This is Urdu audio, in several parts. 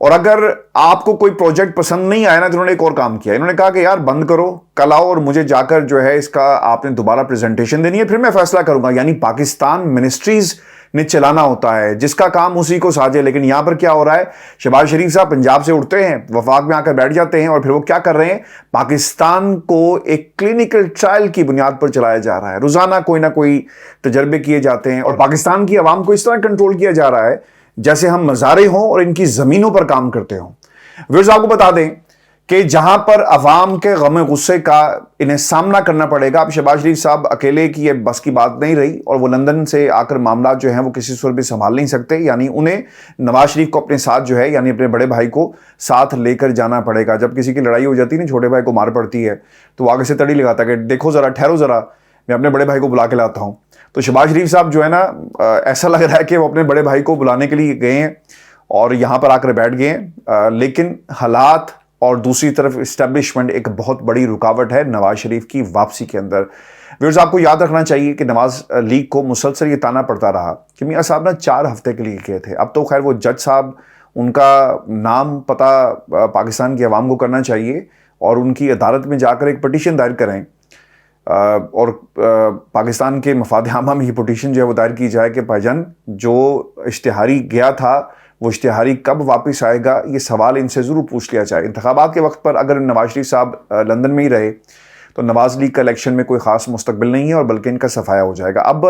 اور اگر آپ کو کوئی پروجیکٹ پسند نہیں آیا نا تو انہوں نے ایک اور کام کیا. انہوں نے کہا کہ یار بند کرو, کل آؤ اور مجھے جا کر جو ہے اس کا آپ نے دوبارہ پریزنٹیشن دینی ہے, پھر میں فیصلہ کروں گا. یعنی پاکستان منسٹریز نے چلانا ہوتا ہے, جس کا کام اسی کو ساجے. لیکن یہاں پر کیا ہو رہا ہے, شہباز شریف صاحب پنجاب سے اٹھتے ہیں, وفاق میں آ کر بیٹھ جاتے ہیں, اور پھر وہ کیا کر رہے ہیں, پاکستان کو ایک کلینکل ٹرائل کی بنیاد پر چلایا جا رہا ہے. روزانہ کوئی نہ کوئی تجربے کیے جاتے ہیں, اور پاکستان کی عوام کو اس طرح کنٹرول کیا جا رہا ہے جیسے ہم مزارے ہوں اور ان کی زمینوں پر کام کرتے ہوں. ویورز آپ کو بتا دیں کہ جہاں پر عوام کے غم غصے کا انہیں سامنا کرنا پڑے گا, اب شہباز شریف صاحب اکیلے کی یہ بس کی بات نہیں رہی, اور وہ لندن سے آ کر معاملات جو ہیں وہ کسی صورت بھی سنبھال نہیں سکتے. یعنی انہیں نواز شریف کو اپنے ساتھ جو ہے, یعنی اپنے بڑے بھائی کو ساتھ لے کر جانا پڑے گا. جب کسی کی لڑائی ہو جاتی ہے نا, چھوٹے بھائی کو مار پڑتی ہے, تو وہ آگے سے تڑی لگاتا ہے کہ دیکھو ذرا, ٹھہرو ذرا, میں اپنے بڑے بھائی کو بلا کے لاتا ہوں. تو شہباز شریف صاحب جو ہے نا, ایسا لگ رہا ہے کہ وہ اپنے بڑے بھائی کو بلانے کے لیے گئے ہیں اور یہاں پر آ کر بیٹھ گئے ہیں, لیکن حالات اور دوسری طرف اسٹیبلشمنٹ ایک بہت بڑی رکاوٹ ہے نواز شریف کی واپسی کے اندر. ویورز آپ کو یاد رکھنا چاہیے کہ نواز لیگ کو مسلسل یہ تانا پڑتا رہا کہ میاں صاحب نا 4 ہفتے کے لیے گئے تھے. اب تو خیر وہ جج صاحب, ان کا نام پتہ پاکستان کی عوام کو کرنا چاہیے, اور ان کی عدالت میں جا کر ایک پٹیشن دائر کریں, اور پاکستان کے مفاد عامہ میں یہ پٹیشن جو ہے وہ دائر کی جائے کہ بھائی جان جو اشتہاری گیا تھا وہ اشتہاری کب واپس آئے گا, یہ سوال ان سے ضرور پوچھ لیا جائے. انتخابات کے وقت پر اگر نواز شریف صاحب لندن میں ہی رہے تو نواز لیگ کا الیکشن میں کوئی خاص مستقبل نہیں ہے, اور بلکہ ان کا صفایا ہو جائے گا. اب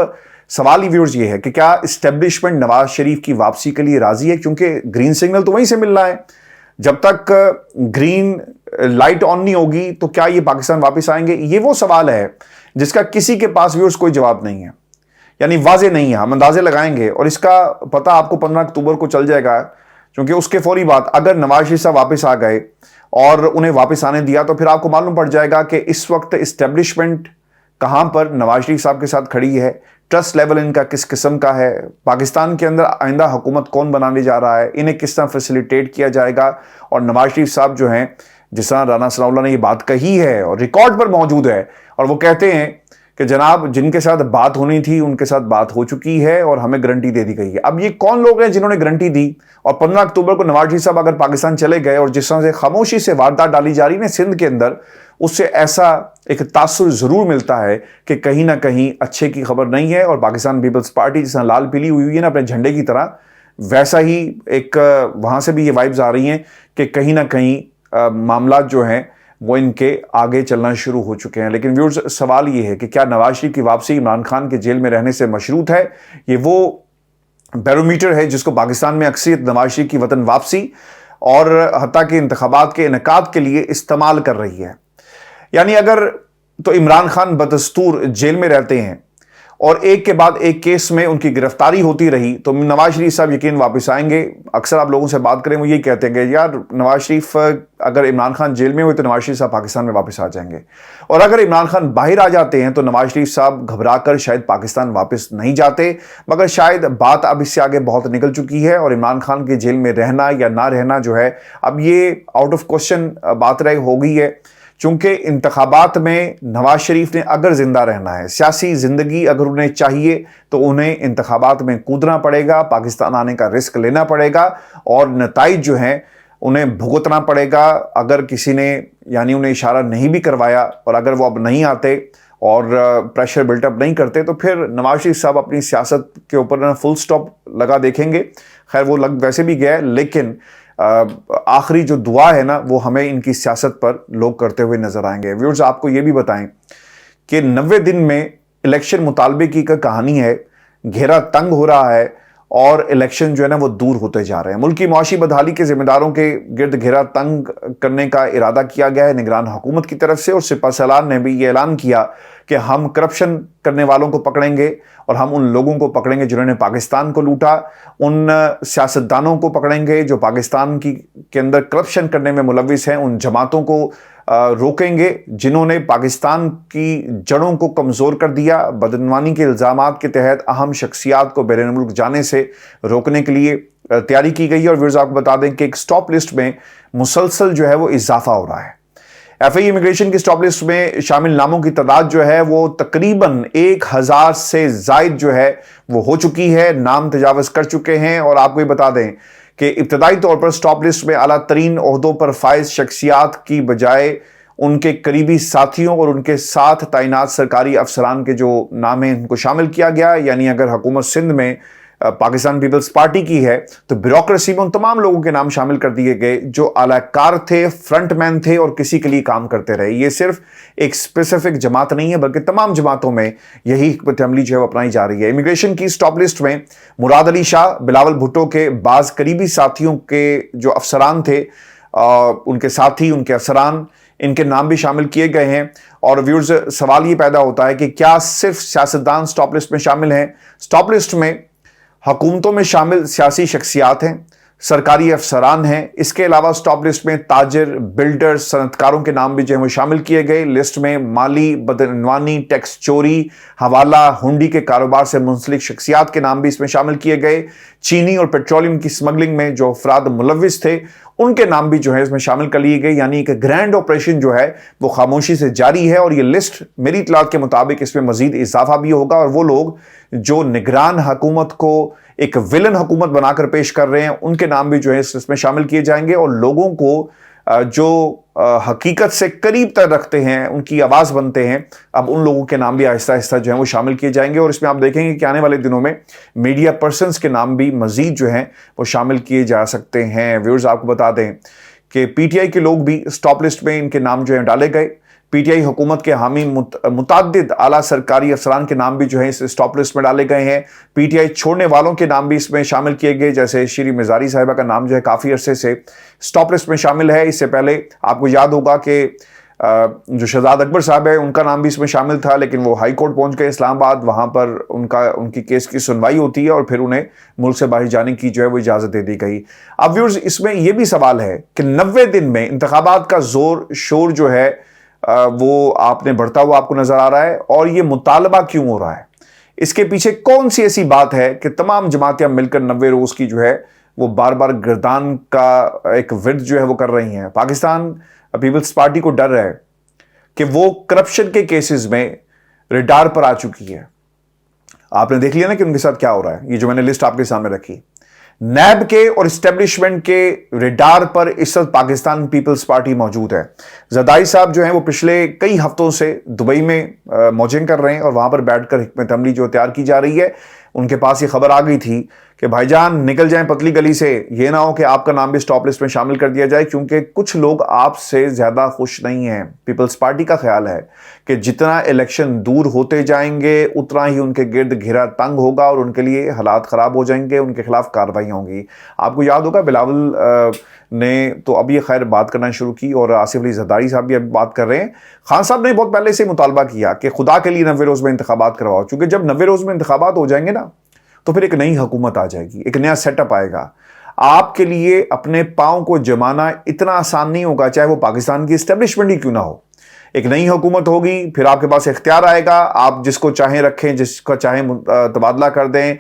سوال ہی ویورز یہ ہے کہ کیا اسٹیبلشمنٹ نواز شریف کی واپسی کے لیے راضی ہے, کیونکہ گرین سگنل تو وہیں سے مل رہا ہے. جب تک گرین لائٹ آن نہیں ہوگی تو کیا یہ پاکستان واپس آئیں گے, یہ وہ سوال ہے جس کا کسی کے پاس ویورز کوئی جواب نہیں ہے, یعنی واضح نہیں ہے. ہم اندازے لگائیں گے اور اس کا پتہ آپ کو 15 اکتوبر کو چل جائے گا, کیونکہ اس کے فوری بعد اگر نواز شریف صاحب واپس آ گئے اور انہیں واپس آنے دیا تو پھر آپ کو معلوم پڑ جائے گا کہ اس وقت اسٹیبلشمنٹ کہاں پر نواز شریف صاحب کے ساتھ کھڑی ہے, ٹرسٹ لیول ان کا کس قسم کا ہے, پاکستان کے اندر آئندہ حکومت کون بنانے جا رہا ہے, انہیں کس طرح فیسیلیٹیٹ کیا جائے گا. اور نواز شریف صاحب جو ہیں, جس طرح رانا ثناء اللہ نے یہ بات کہی ہے اور ریکارڈ پر موجود ہے, اور وہ کہتے ہیں کہ جناب جن کے ساتھ بات ہونی تھی ان کے ساتھ بات ہو چکی ہے اور ہمیں گارنٹی دے دی گئی ہے. اب یہ کون لوگ ہیں جنہوں نے گارنٹی دی, اور 15 اکتوبر کو نواز شریف صاحب اگر پاکستان چلے گئے اور جس طرح سے خاموشی سے واردات ڈالی جا رہی ہے سندھ کے اندر, اس سے ایسا ایک تاثر ضرور ملتا ہے کہ کہیں نہ کہیں اچھے کی خبر نہیں ہے. اور پاکستان پیپلز پارٹی جس طرح لال پیلی ہوئی ہے نا اپنے جھنڈے کی طرح, ویسا ہی ایک وہاں سے بھی یہ وائبز آ رہی ہیں کہ کہیں نہ کہیں معاملات جو ہیں وہ ان کے آگے چلنا شروع ہو چکے ہیں. لیکن ویورز سوال یہ ہے کہ کیا نواز شریف کی واپسی عمران خان کے جیل میں رہنے سے مشروط ہے؟ یہ وہ بیرومیٹر ہے جس کو پاکستان میں اکثریت نواز شریف کی وطن واپسی اور حتیٰ کہ انتخابات کے انعقاد کے لیے استعمال کر رہی ہے. یعنی اگر تو عمران خان بدستور جیل میں رہتے ہیں اور ایک کے بعد ایک کیس میں ان کی گرفتاری ہوتی رہی تو نواز شریف صاحب یقین واپس آئیں گے. اکثر آپ لوگوں سے بات کریں وہ یہ کہتے ہیں کہ یار نواز شریف اگر عمران خان جیل میں ہوئے تو نواز شریف صاحب پاکستان میں واپس آ جائیں گے, اور اگر عمران خان باہر آ جاتے ہیں تو نواز شریف صاحب گھبرا کر شاید پاکستان واپس نہیں جاتے. مگر شاید بات اب اس سے آگے بہت نکل چکی ہے, اور عمران خان کے جیل میں رہنا یا نہ رہنا جو ہے اب یہ آؤٹ آف کوشچن بات رہ ہو گئی ہے. چونکہ انتخابات میں نواز شریف نے اگر زندہ رہنا ہے, سیاسی زندگی اگر انہیں چاہیے تو انہیں انتخابات میں کودنا پڑے گا, پاکستان آنے کا رسک لینا پڑے گا, اور نتائج جو ہیں انہیں بھگتنا پڑے گا. اگر کسی نے یعنی انہیں اشارہ نہیں بھی کروایا اور اگر وہ اب نہیں آتے اور پریشر بلٹ اپ نہیں کرتے تو پھر نواز شریف صاحب اپنی سیاست کے اوپر فل سٹاپ لگا دیکھیں گے. خیر وہ لگ ویسے بھی گیا ہے, لیکن آخری جو دعا ہے نا وہ ہمیں ان کی سیاست پر لوگ کرتے ہوئے نظر آئیں گے. ویورز آپ کو یہ بھی بتائیں کہ 90 دن میں الیکشن مطالبے کی کہانی ہے, گھیرا تنگ ہو رہا ہے اور الیکشن جو ہے نا وہ دور ہوتے جا رہے ہیں. ملک کی معاشی بدحالی کے ذمہ داروں کے گرد گھیرا تنگ کرنے کا ارادہ کیا گیا ہے نگران حکومت کی طرف سے, اور سپہ سالار نے بھی یہ اعلان کیا کہ ہم کرپشن کرنے والوں کو پکڑیں گے اور ہم ان لوگوں کو پکڑیں گے جنہوں نے پاکستان کو لوٹا, ان سیاستدانوں کو پکڑیں گے جو پاکستان کے اندر کرپشن کرنے میں ملوث ہیں, ان جماعتوں کو روکیں گے جنہوں نے پاکستان کی جڑوں کو کمزور کر دیا. بدعنوانی کے الزامات کے تحت اہم شخصیات کو بیرون ملک جانے سے روکنے کے لیے تیاری کی گئی ہے. اور ویورز آپ کو بتا دیں کہ ایک سٹاپ لسٹ میں مسلسل جو ہے وہ اضافہ ہو رہا ہے. ایف آئی امیگریشن کی سٹاپ لسٹ میں شامل ناموں کی تعداد جو ہے وہ تقریباً 1000 سے زائد جو ہے وہ ہو چکی ہے, نام تجاوز کر چکے ہیں. اور آپ کو یہ بتا دیں کہ ابتدائی طور پر سٹاپ لسٹ میں اعلیٰ ترین عہدوں پر فائز شخصیات کی بجائے ان کے قریبی ساتھیوں اور ان کے ساتھ تعینات سرکاری افسران کے جو نام ہیں ان کو شامل کیا گیا. یعنی اگر حکومت سندھ میں پاکستان پیپلز پارٹی کی ہے تو بیوروکریسی میں ان تمام لوگوں کے نام شامل کر دیے گئے جو اعلی کار تھے، فرنٹ مین تھے اور کسی کے لیے کام کرتے رہے. یہ صرف ایک اسپیسیفک جماعت نہیں ہے بلکہ تمام جماعتوں میں یہی حکمت عملی جو ہے وہ اپنائی جا رہی ہے. امیگریشن کی سٹاپ لسٹ میں مراد علی شاہ، بلاول بھٹو کے بعض قریبی ساتھیوں کے جو افسران تھے، ان کے ساتھی، ان کے افسران، ان کے نام بھی شامل کیے گئے ہیں. اور ویورز، سوال یہ پیدا ہوتا ہے کہ کیا صرف سیاستدان سٹاپ لسٹ میں شامل ہیں؟ سٹاپ لسٹ میں حکومتوں میں شامل سیاسی شخصیات ہیں، سرکاری افسران ہیں. اس کے علاوہ سٹاپ لسٹ میں تاجر، بلڈر، صنعتکاروں کے نام بھی جو ہیں وہ شامل کیے گئے. لسٹ میں مالی بدعنوانی، ٹیکس چوری، حوالہ ہنڈی کے کاروبار سے منسلک شخصیات کے نام بھی اس میں شامل کیے گئے. چینی اور پیٹرولیم کی سمگلنگ میں جو افراد ملوث تھے ان کے نام بھی جو ہے اس میں شامل کر لیے گئے. یعنی کہ گرینڈ آپریشن جو ہے وہ خاموشی سے جاری ہے. اور یہ لسٹ میری اطلاعات کے مطابق اس میں مزید اضافہ بھی ہوگا، اور وہ لوگ جو نگران حکومت کو ایک ویلن حکومت بنا کر پیش کر رہے ہیں ان کے نام بھی جو ہے اس میں شامل کیے جائیں گے. اور لوگوں کو جو حقیقت سے قریب تر رکھتے ہیں، ان کی آواز بنتے ہیں، اب ان لوگوں کے نام بھی آہستہ آہستہ جو ہیں وہ شامل کیے جائیں گے. اور اس میں آپ دیکھیں گے کہ آنے والے دنوں میں میڈیا پرسنز کے نام بھی مزید جو ہیں وہ شامل کیے جا سکتے ہیں. ویورز، آپ کو بتا دیں کہ پی ٹی آئی کے لوگ بھی سٹاپ لسٹ میں ان کے نام جو ہیں ڈالے گئے. پی ٹی آئی حکومت کے حامی متعدد اعلیٰ سرکاری افسران کے نام بھی جو ہیں اس سٹاپ لسٹ میں ڈالے گئے ہیں. پی ٹی آئی چھوڑنے والوں کے نام بھی اس میں شامل کیے گئے، جیسے شری مزاری صاحبہ کا نام جو ہے کافی عرصے سے سٹاپ لسٹ میں شامل ہے. اس سے پہلے آپ کو یاد ہوگا کہ جو شہزاد اکبر صاحب ہے ان کا نام بھی اس میں شامل تھا، لیکن وہ ہائی کورٹ پہنچ گئے اسلام آباد. وہاں پر ان کی کیس کی سنوائی ہوتی ہے اور پھر انہیں ملک سے باہر جانے کی جو ہے وہ اجازت دے دی گئی. اب ویورز، اس میں یہ بھی سوال ہے کہ 90 دن میں انتخابات کا زور شور جو ہے وہ آپ نے بڑھتا ہوا آپ کو نظر آ رہا ہے. اور یہ مطالبہ کیوں ہو رہا ہے؟ اس کے پیچھے کون سی ایسی بات ہے کہ تمام جماعتیں مل کر 90 روز کی جو ہے وہ بار بار گردان کا ایک ورد جو ہے وہ کر رہی ہیں؟ پاکستان پیپلز پارٹی کو ڈر ہے کہ وہ کرپشن کے کیسز میں ریڈار پر آ چکی ہے. آپ نے دیکھ لیا نا کہ ان کے ساتھ کیا ہو رہا ہے. یہ جو میں نے لسٹ آپ کے سامنے رکھی، نیب کے اور اسٹیبلشمنٹ کے ریڈار پر اس وقت پاکستان پیپلز پارٹی موجود ہے. زرداری صاحب جو ہیں وہ پچھلے کئی ہفتوں سے دبئی میں موجنگ کر رہے ہیں اور وہاں پر بیٹھ کر حکمت عملی جو تیار کی جا رہی ہے. ان کے پاس یہ خبر آ گئی تھی کہ بھائی جان نکل جائیں پتلی گلی سے، یہ نہ ہو کہ آپ کا نام بھی سٹاپ لسٹ میں شامل کر دیا جائے، کیونکہ کچھ لوگ آپ سے زیادہ خوش نہیں ہیں. پیپلز پارٹی کا خیال ہے کہ جتنا الیکشن دور ہوتے جائیں گے اتنا ہی ان کے گرد گھیرا تنگ ہوگا اور ان کے لیے حالات خراب ہو جائیں گے، ان کے خلاف کارروائی ہوں گی. آپ کو یاد ہوگا بلاول نے تو اب یہ خیر بات کرنا شروع کی اور آصف علی زرداری صاحب بھی اب بات کر رہے ہیں. خان صاحب نے بہت پہلے سے مطالبہ کیا کہ خدا کے لیے 90 روز میں انتخابات کرواؤ، چونکہ جب 90 روز میں انتخابات ہو جائیں گے نا تو پھر ایک نئی حکومت آ جائے گی، ایک نیا سیٹ اپ آئے گا. آپ کے لیے اپنے پاؤں کو جمانا اتنا آسان نہیں ہوگا، چاہے وہ پاکستان کی اسٹیبلشمنٹ ہی کیوں نہ ہو. ایک نئی حکومت ہوگی، پھر آپ کے پاس اختیار آئے گا، آپ جس کو چاہیں رکھیں، جس کا چاہیں تبادلہ کر دیں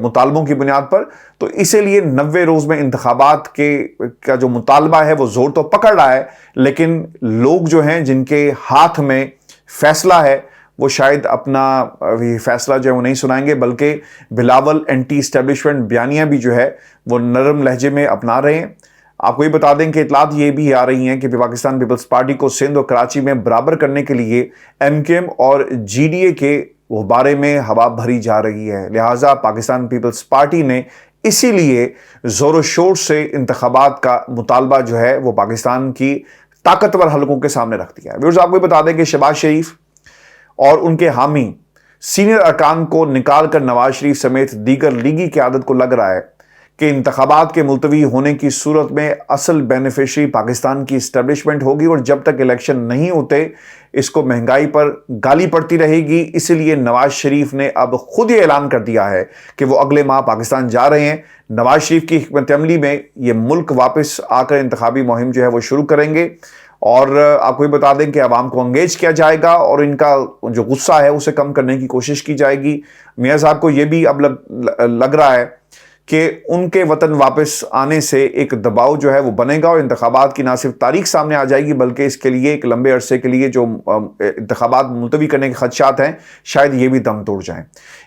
مطالبوں کی بنیاد پر. تو اسی لیے 90 روز میں انتخابات کا جو مطالبہ ہے وہ زور تو پکڑ رہا ہے، لیکن لوگ جو ہیں جن کے ہاتھ میں فیصلہ ہے وہ شاید اپنا فیصلہ جو ہے وہ نہیں سنائیں گے، بلکہ بلاول اینٹی اسٹیبلشمنٹ بیانیاں بھی جو ہے وہ نرم لہجے میں اپنا رہے ہیں. آپ کو یہ بتا دیں کہ اطلاعات یہ بھی آ رہی ہیں کہ پاکستان پیپلز پارٹی کو سندھ اور کراچی میں برابر کرنے کے لیے ایم کیو ایم اور جی ڈی اے کے بارے میں ہوا بھری جا رہی ہے. لہٰذا پاکستان پیپلز پارٹی نے اسی لیے زور و شور سے انتخابات کا مطالبہ جو ہے وہ پاکستان کی طاقتور حلقوں کے سامنے رکھ دیا ہے. ویورز، آپ کو بتا دیں کہ شہباز شریف اور ان کے حامی سینئر ارکان کو نکال کر نواز شریف سمیت دیگر لیگی قیادت کو لگ رہا ہے کہ انتخابات کے ملتوی ہونے کی صورت میں اصل بینیفیشری پاکستان کی اسٹیبلشمنٹ ہوگی، اور جب تک الیکشن نہیں ہوتے اس کو مہنگائی پر گالی پڑتی رہے گی. اسی لیے نواز شریف نے اب خود یہ اعلان کر دیا ہے کہ وہ اگلے ماہ پاکستان جا رہے ہیں. نواز شریف کی حکمت عملی میں یہ ملک واپس آ کر انتخابی مہم جو ہے وہ شروع کریں گے، اور آپ کو یہ بتا دیں کہ عوام کو انگیج کیا جائے گا اور ان کا جو غصہ ہے اسے کم کرنے کی کوشش کی جائے گی. میاں صاحب کو یہ بھی اب لگ رہا ہے کہ ان کے وطن واپس آنے سے ایک دباؤ جو ہے وہ بنے گا اور انتخابات کی نہ صرف تاریخ سامنے آ جائے گی بلکہ اس کے لیے ایک لمبے عرصے کے لیے جو انتخابات ملتوی کرنے کے خدشات ہیں شاید یہ بھی دم توڑ جائیں۔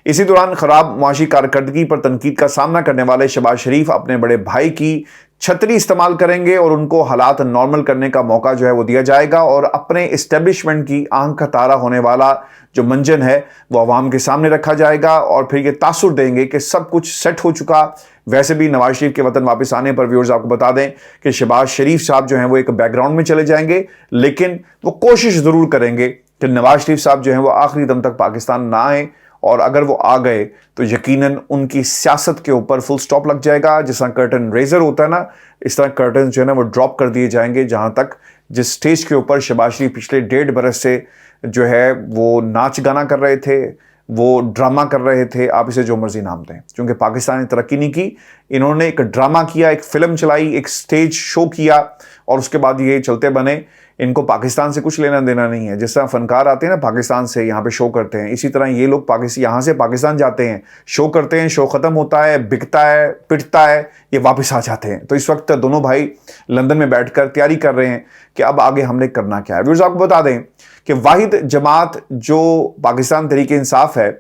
اسی دوران خراب معاشی کارکردگی پر تنقید کا سامنا کرنے والے شہباز شریف اپنے بڑے بھائی کی چھتری استعمال کریں گے اور ان کو حالات نارمل کرنے کا موقع جو ہے وہ دیا جائے گا اور اپنے اسٹیبلشمنٹ کی آنکھ کا تارا ہونے والا جو منجن ہے وہ عوام کے سامنے رکھا جائے گا اور پھر یہ تاثر دیں گے کہ سب کچھ سیٹ ہو چکا۔ ویسے بھی نواز شریف کے وطن واپس آنے پر ویورز آپ کو بتا دیں کہ شہباز شریف صاحب جو ہیں وہ ایک بیک گراؤنڈ میں چلے جائیں گے، لیکن وہ کوشش ضرور کریں گے کہ نواز شریف صاحب جو ہیں وہ آخری دم تک پاکستان نہ آئیں، اور اگر وہ آ گئے تو یقیناً ان کی سیاست کے اوپر فل سٹاپ لگ جائے گا۔ جس طرح کرٹن ریزر ہوتا ہے نا، اس طرح کرٹن جو ہے نا وہ ڈراپ کر دیے جائیں گے، جہاں تک جس سٹیج کے اوپر شہباز شریف پچھلے 1.5 برس سے جو ہے وہ ناچ گانا کر رہے تھے، وہ ڈرامہ کر رہے تھے، آپ اسے جو مرضی نام دیں، چونکہ پاکستان نے ترقی نہیں کی، انہوں نے ایک ڈرامہ کیا، ایک فلم چلائی، ایک سٹیج شو کیا اور اس کے بعد یہ چلتے بنے۔ ان کو پاکستان سے کچھ لینا دینا نہیں ہے۔ جس طرح فنکار آتے ہیں نا پاکستان سے یہاں پہ شو کرتے ہیں، اسی طرح یہ لوگ یہاں سے پاکستان جاتے ہیں، شو کرتے ہیں، شو ختم ہوتا ہے، بکتا ہے، پٹتا ہے، یہ واپس آ جاتے ہیں۔ تو اس وقت دونوں بھائی لندن میں بیٹھ کر تیاری کر رہے ہیں کہ اب آگے ہم نے کرنا کیا ہے۔ ویورز آپ کو بتا دیں کہ واحد جماعت جو پاکستان تحریک انصاف ہے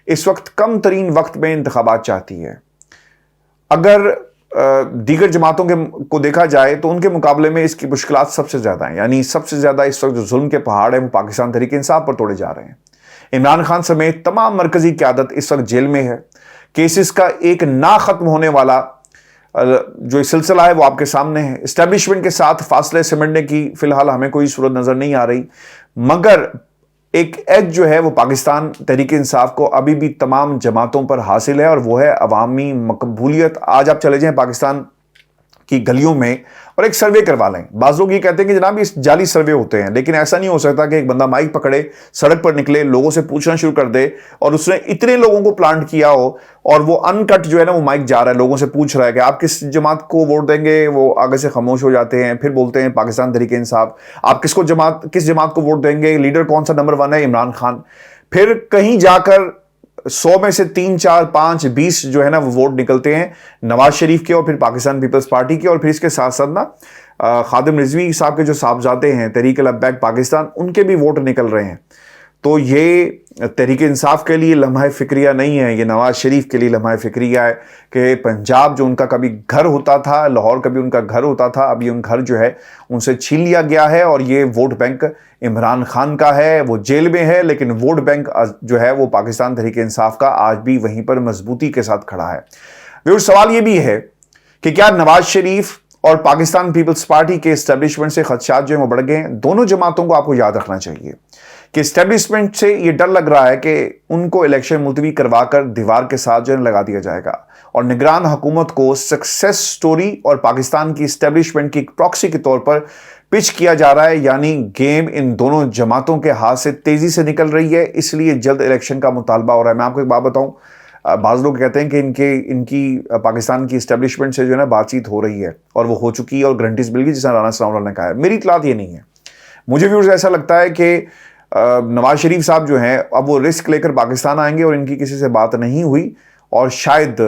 اس وقت کم ترین وقت میں انتخابات چاہتی ہے۔ اگر دیگر جماعتوں کو دیکھا جائے تو ان کے مقابلے میں اس کی مشکلات سب سے زیادہ ہیں، یعنی سب سے زیادہ اس وقت جو ظلم کے پہاڑ ہیں وہ پاکستان تحریک انصاف پر توڑے جا رہے ہیں۔ عمران خان سمیت تمام مرکزی قیادت اس وقت جیل میں ہے۔ کیسز کا ایک نہ ختم ہونے والا جو سلسلہ ہے وہ آپ کے سامنے ہے۔ اسٹیبلشمنٹ کے ساتھ فاصلے سمٹنے کی فی الحال ہمیں کوئی صورت نظر نہیں آ رہی، مگر ایک ایج جو ہے وہ پاکستان تحریک انصاف کو ابھی بھی تمام جماعتوں پر حاصل ہے اور وہ ہے عوامی مقبولیت۔ آج آپ چلے جائیں پاکستان کی گلیوں میں اور ایک سروے کروا لیں۔ بعض لوگ یہ کہتے ہیں کہ جناب یہ جعلی سروے ہوتے ہیں، لیکن ایسا نہیں ہو سکتا کہ ایک بندہ مائک پکڑے، سڑک پر نکلے، لوگوں سے پوچھنا شروع کر دے اور اس نے اتنے لوگوں کو پلانٹ کیا ہو اور وہ ان کٹ جو ہے نا وہ مائک جا رہا ہے، لوگوں سے پوچھ رہا ہے کہ آپ کس جماعت کو ووٹ دیں گے، وہ آگے سے خاموش ہو جاتے ہیں، پھر بولتے ہیں پاکستان تحریک انصاف۔ آپ کس جماعت کو ووٹ دیں گے، لیڈر کون سا نمبر 1 ہے، عمران خان۔ پھر کہیں جا کر 100 میں سے 3 4 5 20 جو ہے نا وہ ووٹ نکلتے ہیں نواز شریف کے اور پھر پاکستان پیپلز پارٹی کے، اور پھر اس کے ساتھ ساتھ نا خادم رضوی صاحب کے جو صاحبزادے ہیں تحریک لبیک پاکستان، ان کے بھی ووٹ نکل رہے ہیں۔ تو یہ تحریک انصاف کے لیے لمحہ فکریہ نہیں ہے، یہ نواز شریف کے لیے لمحہ فکریہ ہے کہ پنجاب جو ان کا کبھی گھر ہوتا تھا، لاہور کبھی ان کا گھر ہوتا تھا، اب یہ ان گھر جو ہے ان سے چھین لیا گیا ہے اور یہ ووٹ بینک عمران خان کا ہے، وہ جیل میں ہے، لیکن ووٹ بینک جو ہے وہ پاکستان تحریک انصاف کا آج بھی وہیں پر مضبوطی کے ساتھ کھڑا ہے۔ سوال یہ بھی ہے کہ کیا نواز شریف اور پاکستان پیپلز پارٹی کے اسٹیبلشمنٹ سے خدشات جو ہیں وہ بڑھ گئے ہیں؟ دونوں جماعتوں کو آپ کو یاد رکھنا چاہیے کہ اسٹیبلشمنٹ سے یہ ڈر لگ رہا ہے کہ ان کو الیکشن ملتوی کروا کر دیوار کے ساتھ جو ہے لگا دیا جائے گا اور نگران حکومت کو سکسیس سٹوری اور پاکستان کی اسٹیبلشمنٹ کی پراکسی کے طور پر پچ کیا جا رہا ہے، یعنی گیم ان دونوں جماعتوں کے ہاتھ سے تیزی سے نکل رہی ہے، اس لیے جلد الیکشن کا مطالبہ ہو رہا ہے۔ میں آپ کو ایک بات بتاؤں، بعض لوگ کہتے ہیں کہ ان کی پاکستان کی اسٹیبلشمنٹ سے جو ہے نا بات چیت ہو رہی ہے اور وہ ہو چکی ہے اور گارنٹیز مل گئی، جس طرح رانا ثناء اللہ نے کہا ہے۔ میری اطلاعات یہ نہیں ہے، مجھے ویورز ایسا لگتا ہے کہ نواز شریف صاحب جو ہیں اب وہ رسک لے کر پاکستان آئیں گے اور ان کی کسی سے بات نہیں ہوئی اور شاید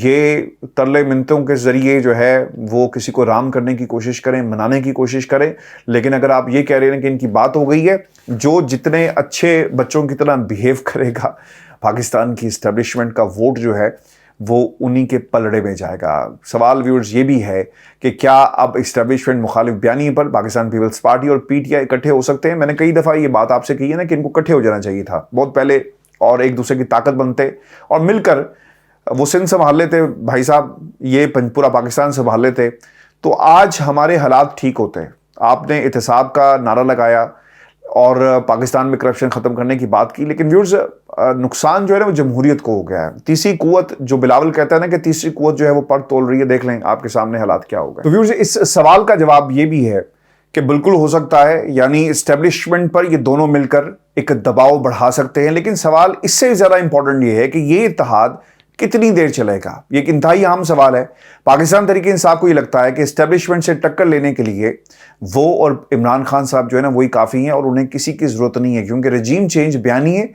یہ ترلے منتوں کے ذریعے جو ہے وہ کسی کو رام کرنے کی کوشش کریں، منانے کی کوشش کریں۔ لیکن اگر آپ یہ کہہ رہے ہیں کہ ان کی بات ہو گئی ہے، جو جتنے اچھے بچوں کی طرح بیہیو کرے گا پاکستان کی اسٹیبلشمنٹ کا ووٹ جو ہے وہ انہی کے پلڑے میں جائے گا۔ سوال ویورز یہ بھی ہے کہ کیا اب اسٹیبلشمنٹ مخالف بیانی پر پاکستان پیپلز پارٹی اور پی ٹی آئی اکٹھے ہو سکتے ہیں؟ میں نے کئی دفعہ یہ بات آپ سے کہی ہے نا کہ ان کو اکٹھے ہو جانا چاہیے تھا بہت پہلے اور ایک دوسرے کی طاقت بنتے اور مل کر وہ سندھ سنبھال لیتے، بھائی صاحب یہ پورا پاکستان سنبھال لیتے تو آج ہمارے حالات ٹھیک ہوتے۔ آپ نے احتساب کا نعرہ لگایا اور پاکستان میں کرپشن ختم کرنے کی بات کی، لیکن ویورز نقصان جو ہے نا وہ جمہوریت کو ہو گیا ہے۔ تیسری قوت جو بلاول کہتا ہے نا کہ تیسری قوت جو ہے وہ پر تول رہی ہے، دیکھ لیں آپ کے سامنے حالات کیا ہو گئے۔ تو ویورز اس سوال کا جواب یہ بھی ہے کہ بالکل ہو سکتا ہے، یعنی اسٹیبلشمنٹ پر یہ دونوں مل کر ایک دباؤ بڑھا سکتے ہیں، لیکن سوال اس سے زیادہ امپورٹنٹ یہ ہے کہ یہ اتحاد کتنی دیر چلے گا؟ یہ ایک انتہائی اہم سوال ہے۔ پاکستان تحریک انصاف کو یہ لگتا ہے کہ اسٹیبلشمنٹ سے ٹکر لینے کے لیے وہ اور عمران خان صاحب جو ہے نا وہی کافی ہیں اور انہیں کسی کی ضرورت نہیں ہے، کیونکہ رجیم چینج بیانی ہے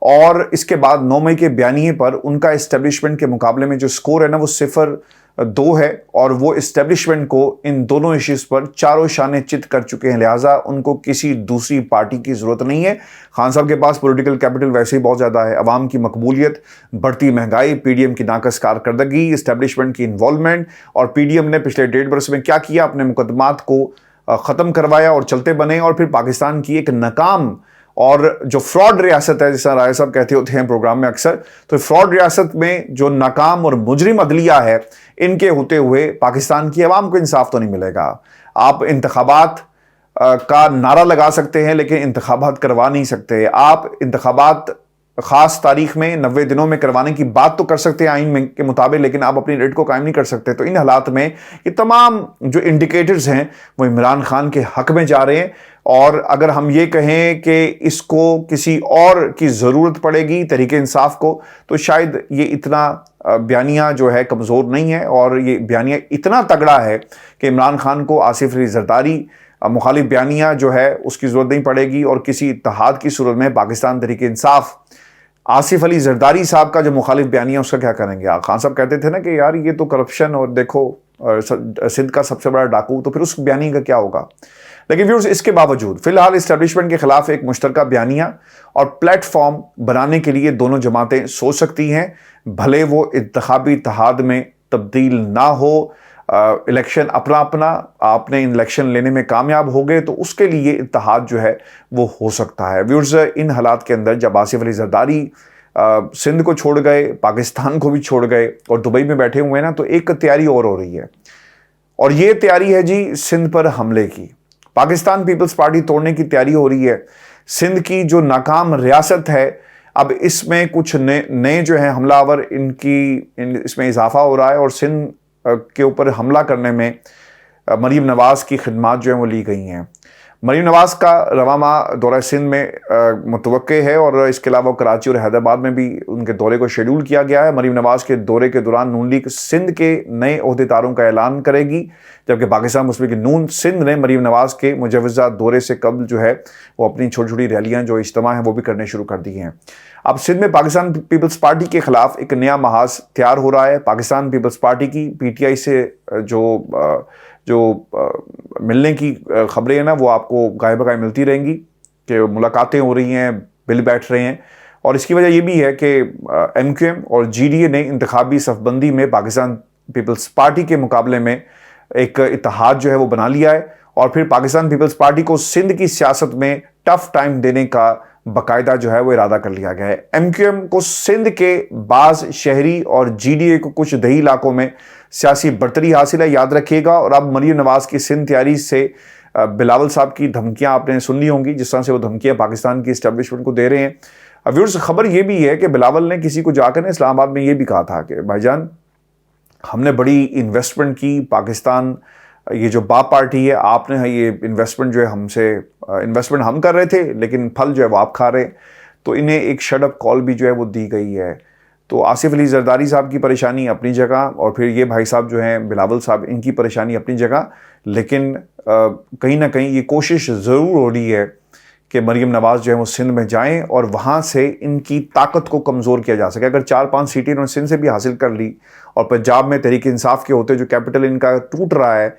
اور اس کے بعد 9 مئی کے بیانیے پر ان کا اسٹیبلشمنٹ کے مقابلے میں جو سکور ہے نا وہ 0-2 ہے، اور وہ اسٹیبلشمنٹ کو ان دونوں ایشوز پر چاروں شانے چت کر چکے ہیں، لہٰذا ان کو کسی دوسری پارٹی کی ضرورت نہیں ہے۔ خان صاحب کے پاس پولیٹیکل کیپٹل ویسے ہی بہت زیادہ ہے، عوام کی مقبولیت، بڑھتی مہنگائی، پی ڈی ایم کی ناقص کارکردگی، اسٹیبلشمنٹ کی انوالومنٹ، اور پی ڈی ایم نے پچھلے 1.5 برس میں کیا کیا، اپنے مقدمات کو ختم کروایا اور چلتے بنے، اور پھر پاکستان کی ایک ناکام اور جو فراڈ ریاست ہے، جیسا رائے صاحب کہتے ہوتے ہیں پروگرام میں اکثر، تو فراڈ ریاست میں جو ناکام اور مجرم عدلیہ ہے، ان کے ہوتے ہوئے پاکستان کی عوام کو انصاف تو نہیں ملے گا۔ آپ انتخابات کا نعرہ لگا سکتے ہیں لیکن انتخابات کروا نہیں سکتے۔ آپ انتخابات خاص تاریخ میں 90 دنوں میں کروانے کی بات تو کر سکتے ہیں آئین کے مطابق، لیکن آپ اپنی ریٹ کو قائم نہیں کر سکتے۔ تو ان حالات میں یہ تمام جو انڈیکیٹرز ہیں وہ عمران خان کے حق میں جا رہے ہیں، اور اگر ہم یہ کہیں کہ اس کو کسی اور کی ضرورت پڑے گی تحریک انصاف کو، تو شاید یہ اتنا بیانیہ جو ہے کمزور نہیں ہے، اور یہ بیانیہ اتنا تگڑا ہے کہ عمران خان کو آصف علی زرداری مخالف بیانیہ جو ہے اس کی ضرورت نہیں پڑے گی، اور کسی اتحاد کی صورت میں پاکستان تحریک انصاف آصف علی زرداری صاحب کا جو مخالف بیانیہ اس کا کیا کریں گے؟ خان صاحب کہتے تھے نا کہ یار یہ تو کرپشن اور دیکھو سندھ کا سب سے بڑا ڈاکو، تو پھر اس بیانیہ کا کیا ہوگا؟ لیکن ویورز اس کے باوجود فی الحال اسٹیبلشمنٹ کے خلاف ایک مشترکہ بیانیہ اور پلیٹ فارم بنانے کے لیے دونوں جماعتیں سوچ سکتی ہیں، بھلے وہ انتخابی اتحاد میں تبدیل نہ ہو۔ الیکشن اپنا آپ نے الیکشن لینے میں کامیاب ہو گئے تو اس کے لیے اتحاد جو ہے وہ ہو سکتا ہے۔ ویورز ان حالات کے اندر جب آصف علی زرداری سندھ کو چھوڑ گئے، پاکستان کو بھی چھوڑ گئے اور دبئی میں بیٹھے ہوئے ہیں نا، تو ایک تیاری اور ہو رہی ہے، اور یہ تیاری ہے جی سندھ پر حملے کی۔ پاکستان پیپلز پارٹی توڑنے کی تیاری ہو رہی ہے۔ سندھ کی جو ناکام ریاست ہے، اب اس میں کچھ نئے جو ہیں حملہ آور اس میں اضافہ ہو رہا ہے، اور سندھ کے اوپر حملہ کرنے میں مریم نواز کی خدمات جو ہیں وہ لی گئی ہیں۔ مریم نواز کا رواں ماہ دورہ سندھ میں متوقع ہے، اور اس کے علاوہ کراچی اور حیدرآباد میں بھی ان کے دورے کو شیڈول کیا گیا ہے۔ مریم نواز کے دورے کے دوران نون لیگ سندھ کے نئے عہدیداروں کا اعلان کرے گی، جبکہ پاکستان مسلم لیگ نون سندھ نے مریم نواز کے مجوزہ دورے سے قبل جو ہے وہ اپنی چھوٹی چھوٹی ریلیاں جو اجتماع ہیں وہ بھی کرنے شروع کر دی ہیں۔ اب سندھ میں پاکستان پیپلز پارٹی کے خلاف ایک نیا محاذ تیار ہو رہا ہے۔ پاکستان پیپلز پارٹی کی پی ٹی آئی سے جو ملنے کی خبریں ہیں نا وہ آپ کو گاہے بگاہے ملتی رہیں گی کہ ملاقاتیں ہو رہی ہیں، بل بیٹھ رہے ہیں، اور اس کی وجہ یہ بھی ہے کہ ایم کیو ایم اور جی ڈی اے نے انتخابی صف بندی میں پاکستان پیپلز پارٹی کے مقابلے میں ایک اتحاد جو ہے وہ بنا لیا ہے، اور پھر پاکستان پیپلز پارٹی کو سندھ کی سیاست میں ٹف ٹائم دینے کا باقاعدہ جو ہے وہ ارادہ کر لیا گیا ہے۔ ایم کیو ایم کو سندھ کے بعض شہری اور جی ڈی اے کو کچھ دیہی علاقوں میں سیاسی برتری حاصل ہے، یاد رکھیے گا۔ اور اب مریم نواز کی سندھ تیاری سے بلاول صاحب کی دھمکیاں آپ نے سن لی ہوں گی، جس طرح سے وہ دھمکیاں پاکستان کی اسٹیبلشمنٹ کو دے رہے ہیں۔ ویورز خبر یہ بھی ہے کہ بلاول نے کسی کو جا کر اسلام آباد میں یہ بھی کہا تھا کہ بھائی جان ہم نے بڑی انویسٹمنٹ کی، پاکستان یہ جو باپ پارٹی ہے، آپ نے یہ انویسٹمنٹ جو ہے ہم سے انویسٹمنٹ ہم کر رہے تھے لیکن پھل جو ہے وہ آپ کھا رہے ہیں، تو انہیں ایک شٹ اپ کال بھی جو ہے وہ دی گئی ہے۔ تو آصف علی زرداری صاحب کی پریشانی اپنی جگہ، اور پھر یہ بھائی صاحب جو ہیں بلاول صاحب، ان کی پریشانی اپنی جگہ، لیکن کہیں نہ کہیں یہ کوشش ضرور ہو رہی ہے کہ مریم نواز جو ہے وہ سندھ میں جائیں اور وہاں سے ان کی طاقت کو کمزور کیا جا سکے۔ اگر 4-5 سیٹیں انہوں نے سندھ سے بھی حاصل کر لی، اور پنجاب میں تحریک انصاف کے ہوتے جو کیپٹل ان کا ٹوٹ رہا ہے،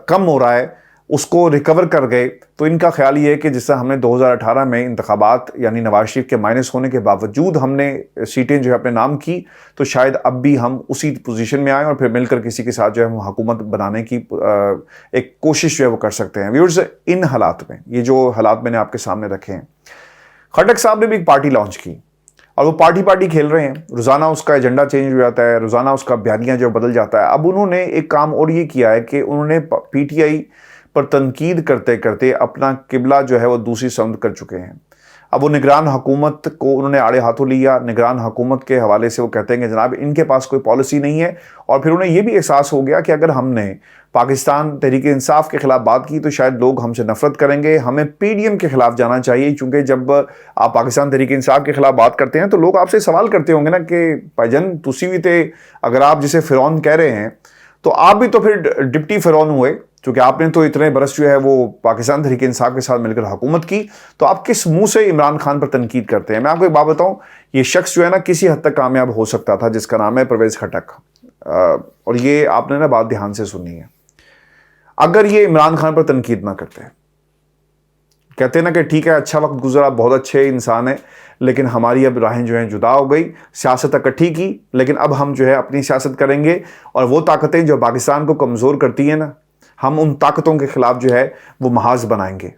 کم ہو رہا ہے، اس کو ریکور کر گئے، تو ان کا خیال یہ ہے کہ جس طرح ہم نے 2018 میں انتخابات یعنی نواز شریف کے مائنس ہونے کے باوجود ہم نے سیٹیں جو ہے اپنے نام کی، تو شاید اب بھی ہم اسی پوزیشن میں آئیں اور پھر مل کر کسی کے ساتھ جو ہے ہم حکومت بنانے کی ایک کوشش جو ہے وہ کر سکتے ہیں۔ ویورز ان حالات میں یہ جو حالات میں نے آپ کے سامنے رکھے ہیں، خٹک صاحب نے بھی ایک پارٹی لانچ کی، اور وہ پارٹی کھیل رہے ہیں، روزانہ اس کا ایجنڈا چینج ہو جاتا ہے، روزانہ اس کا بیانیہ جو بدل جاتا ہے۔ اب انہوں نے ایک کام اور یہ کیا ہے کہ انہوں نے پی ٹی آئی پر تنقید کرتے کرتے اپنا قبلہ جو ہے وہ دوسری سمت کر چکے ہیں۔ اب وہ نگران حکومت کو انہوں نے آڑے ہاتھوں لیا۔ نگران حکومت کے حوالے سے وہ کہتے ہیں کہ جناب ان کے پاس کوئی پالیسی نہیں ہے، اور پھر انہیں یہ بھی احساس ہو گیا کہ اگر ہم نے پاکستان تحریک انصاف کے خلاف بات کی تو شاید لوگ ہم سے نفرت کریں گے، ہمیں پی ڈی ایم کے خلاف جانا چاہیے، چونکہ جب آپ پاکستان تحریک انصاف کے خلاف بات کرتے ہیں تو لوگ آپ سے سوال کرتے ہوں گے نا کہ بھائی جان تسی بھی تھے، اگر آپ جسے فرعون کہہ رہے ہیں تو آپ بھی تو پھر ڈپٹی فرعون ہوئے، چونکہ آپ نے تو اتنے برس جو ہے وہ پاکستان تحریک انصاف کے ساتھ مل کر حکومت کی، تو آپ کس منہ سے عمران خان پر تنقید کرتے ہیں؟ میں آپ کو ایک بات بتاؤں، یہ شخص جو ہے نا کسی حد تک کامیاب ہو سکتا تھا، جس کا نام ہے پرویز خٹک، اور یہ آپ نے نا بات دھیان سے سننی ہے۔ اگر یہ عمران خان پر تنقید نہ کرتے، کہتے ہیں نا کہ ٹھیک ہے اچھا وقت گزرا، بہت اچھے انسان ہیں، لیکن ہماری اب راہیں جو ہیں جدا ہو گئی، سیاست اکٹھی کی، لیکن اب ہم جو ہے اپنی سیاست کریں گے، اور وہ طاقتیں جو پاکستان کو کمزور کرتی ہیں نا، ہم ان طاقتوں کے خلاف جو ہے وہ محاذ بنائیں گے،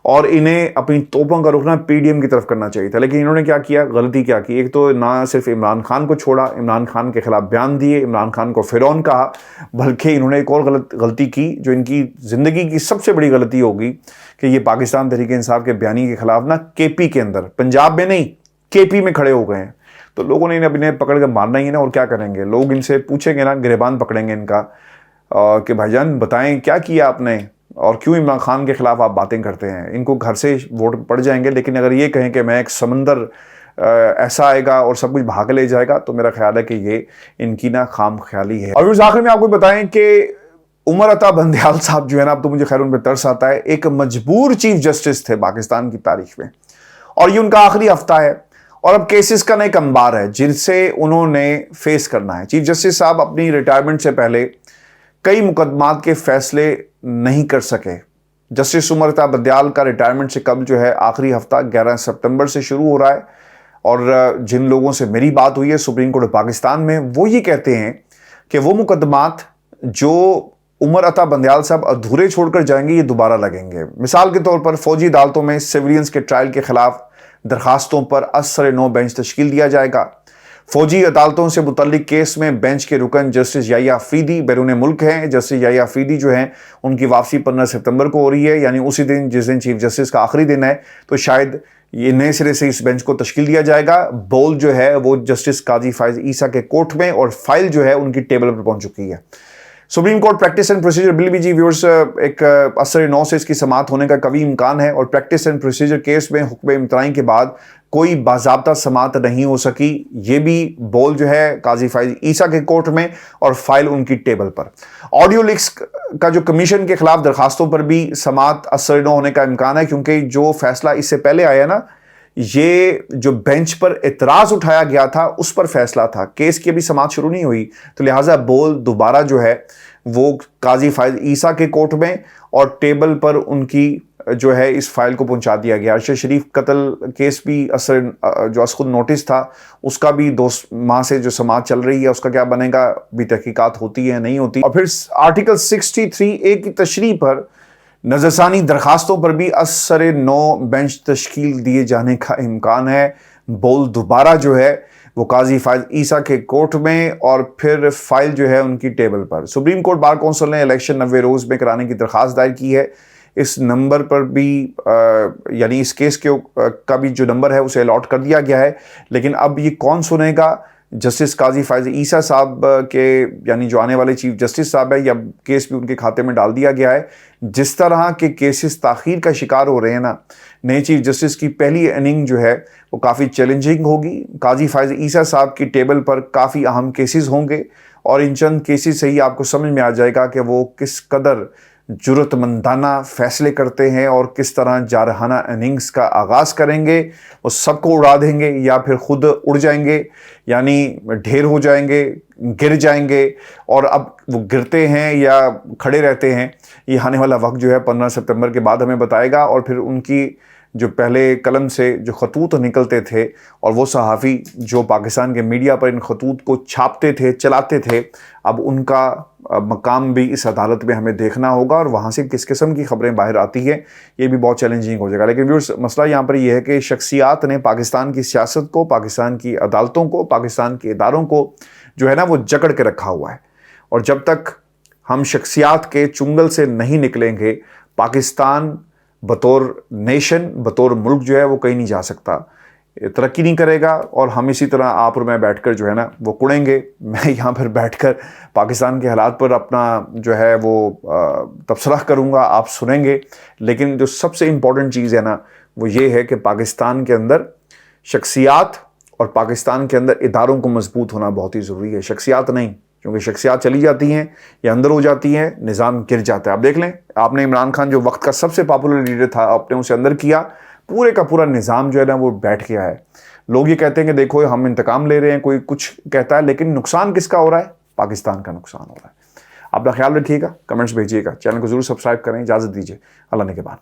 اور انہیں اپنی توپوں کا رخ نا پی ڈی ایم کی طرف کرنا چاہیے تھا۔ لیکن انہوں نے کیا کیا، غلطی کیا کی، ایک تو نہ صرف عمران خان کو چھوڑا، عمران خان کے خلاف بیان دیے، عمران خان کو فرعون کہا، بلکہ انہوں نے ایک اور غلطی کی جو ان کی زندگی کی سب سے بڑی غلطی ہوگی، کہ یہ پاکستان تحریک انصاف کے بیانی کے خلاف نا کے پی کے اندر، پنجاب میں نہیں کے پی میں کھڑے ہو گئے ہیں۔ تو لوگوں نے انہیں پکڑ کے مارنا ہی ہے نا، اور کیا کریں گے، لوگ ان سے پوچھیں گے نا، گریبان پکڑیں گے ان کا کہ بھائی جان بتائیں کیا کیا آپ نے، اور کیوں عمران خان کے خلاف آپ باتیں کرتے ہیں۔ ان کو گھر سے ووٹ پڑ جائیں گے، لیکن اگر یہ کہیں کہ میں ایک سمندر ایسا آئے گا اور سب کچھ بھاگ لے جائے گا، تو میرا خیال ہے کہ یہ ان کی نا خام خیالی ہے۔ اور اس آخر میں آپ کو بتائیں کہ عمر عطا بندیال صاحب جو ہے نا، اب تو مجھے خیر ان پہ ترس آتا ہے، ایک مجبور چیف جسٹس تھے پاکستان کی تاریخ میں، اور یہ ان کا آخری ہفتہ ہے، اور اب کیسز کا ایک انبار ہے جن سے انہوں نے فیس کرنا ہے۔ چیف جسٹس صاحب اپنی ریٹائرمنٹ سے پہلے کئی مقدمات کے فیصلے نہیں کر سکے۔ جسٹس عمر عطا بندیال کا ریٹائرمنٹ سے قبل جو ہے آخری ہفتہ 11 ستمبر سے شروع ہو رہا ہے، اور جن لوگوں سے میری بات ہوئی ہے سپریم کورٹ پاکستان میں، وہ یہ کہتے ہیں کہ وہ مقدمات جو عمر عطا بندیال صاحب ادھورے چھوڑ کر جائیں گے، یہ دوبارہ لگیں گے۔ مثال کے طور پر فوجی عدالتوں میں سیولینز کے ٹرائل کے خلاف درخواستوں پر از سر نو بینچ تشکیل دیا جائے گا۔ فوجی عدالتوں سے متعلق کیس میں بینچ کے رکن جسٹس یحییٰ افریدی بیرون ملک ہیں۔ جسٹس یحییٰ افریدی جو ہیں ان کی واپسی 15 ستمبر کو ہو رہی ہے، یعنی اسی دن جس دن چیف جسٹس کا آخری دن ہے، تو شاید یہ نئے سرے سے اس بینچ کو تشکیل دیا جائے گا۔ بول جو ہے وہ جسٹس قاضی فائز عیسیٰ کے کورٹ میں، اور فائل جو ہے ان کی ٹیبل پر پہنچ چکی ہے۔ Supreme court practice and procedure bill بھی جی ویورز ایک اثر 9 سے اس کی سماعت ہونے کا قوی امکان ہے، اور پریکٹس اینڈ پروسیجر کیس میں حکم امتناعی کے بعد کوئی باضابطہ سماعت نہیں ہو سکی۔ یہ بھی بول جو ہے قاضی فائز عیسیٰ کے کورٹ میں، اور فائل ان کی ٹیبل پر۔ آڈیو لیکس کا جو کمیشن کے خلاف درخواستوں پر بھی سماعت اثر 9 ہونے کا امکان ہے، کیونکہ جو فیصلہ اس سے پہلے آیا نا، یہ جو بینچ پر اعتراض اٹھایا گیا تھا اس پر فیصلہ تھا، کیس کی ابھی سماعت شروع نہیں ہوئی، تو لہٰذا بول دوبارہ جو ہے وہ قاضی فائز عیسیٰ کے کورٹ میں، اور ٹیبل پر ان کی جو ہے اس فائل کو پہنچا دیا گیا۔ ارشد شریف قتل کیس بھی اثر جو خود نوٹس تھا، اس کا بھی 2 ماہ سے جو سماعت چل رہی ہے، اس کا کیا بنے گا، بھی تحقیقات ہوتی ہے نہیں ہوتی۔ اور پھر آرٹیکل 63A کی تشریح پر نظر ثانی درخواستوں پر بھی اثر 9 بینچ تشکیل دیے جانے کا امکان ہے۔ بول دوبارہ جو ہے وہ قاضی فائز عیسیٰ کے کورٹ میں، اور پھر فائل جو ہے ان کی ٹیبل پر۔ سپریم کورٹ بار کونسل نے الیکشن 90 روز میں کرانے کی درخواست دائر کی ہے۔ اس نمبر پر بھی یعنی اس کیس کا بھی جو نمبر ہے اسے الاٹ کر دیا گیا ہے، لیکن اب یہ کون سنے گا؟ جسٹس قاضی فائز عیسیٰ صاحب کے، یعنی جو آنے والے چیف جسٹس صاحب ہے، یا کیس بھی ان کے کھاتے میں ڈال دیا گیا ہے؟ جس طرح کے کیسز تاخیر کا شکار ہو رہے ہیں نا، نئے چیف جسٹس کی پہلی اننگ جو ہے وہ کافی چیلنجنگ ہوگی۔ قاضی فائز عیسیٰ صاحب کی ٹیبل پر کافی اہم کیسز ہوں گے، اور ان چند کیسز سے ہی آپ کو سمجھ میں آ جائے گا کہ وہ کس قدر جرأت مندانہ فیصلے کرتے ہیں، اور کس طرح جارحانہ اننگز کا آغاز کریں گے۔ وہ سب کو اڑا دیں گے، یا پھر خود اڑ جائیں گے، یعنی ڈھیر ہو جائیں گے، گر جائیں گے، اور اب وہ گرتے ہیں یا کھڑے رہتے ہیں، یہ آنے والا وقت جو ہے 15 ستمبر کے بعد ہمیں بتائے گا۔ اور پھر ان کی جو پہلے قلم سے جو خطوط نکلتے تھے، اور وہ صحافی جو پاکستان کے میڈیا پر ان خطوط کو چھاپتے تھے، چلاتے تھے، اب ان کا مقام بھی اس عدالت میں ہمیں دیکھنا ہوگا، اور وہاں سے کس قسم کی خبریں باہر آتی ہیں یہ بھی بہت چیلنجنگ ہو جائے گا۔ لیکن ویورز، مسئلہ یہاں پر یہ ہے کہ شخصیات نے پاکستان کی سیاست کو، پاکستان کی عدالتوں کو، پاکستان کے اداروں کو جو ہے نا وہ جکڑ کے رکھا ہوا ہے، اور جب تک ہم شخصیات کے چنگل سے نہیں نکلیں گے، پاکستان بطور نیشن، بطور ملک جو ہے وہ کہیں نہیں جا سکتا، ترقی نہیں کرے گا، اور ہم اسی طرح آپ اور میں بیٹھ کر جو ہے نا وہ کڑیں گے۔ میں یہاں پر بیٹھ کر پاکستان کے حالات پر اپنا جو ہے وہ تبصرہ کروں گا، آپ سنیں گے، لیکن جو سب سے امپورٹنٹ چیز ہے نا وہ یہ ہے کہ پاکستان کے اندر شخصیات اور پاکستان کے اندر اداروں کو مضبوط ہونا بہت ہی ضروری ہے۔ شخصیات نہیں، کیونکہ شخصیات چلی جاتی ہیں یا اندر ہو جاتی ہیں، نظام گر جاتا ہے. آپ دیکھ لیں، آپ نے عمران خان جو وقت کا سب سے پاپولر لیڈر تھا، آپ نے اسے اندر کیا، پورے کا پورا نظام جو ہے نا وہ بیٹھ گیا ہے. لوگ یہ کہتے ہیں کہ دیکھو ہم انتقام لے رہے ہیں، کوئی کچھ کہتا ہے، لیکن نقصان کس کا ہو رہا ہے؟ پاکستان کا نقصان ہو رہا ہے. اپنا خیال رکھیے گا، کمنٹس بھیجیے گا، چینل کو ضرور سبسکرائب کریں. اجازت دیجیے، اللہ نے کے بعد.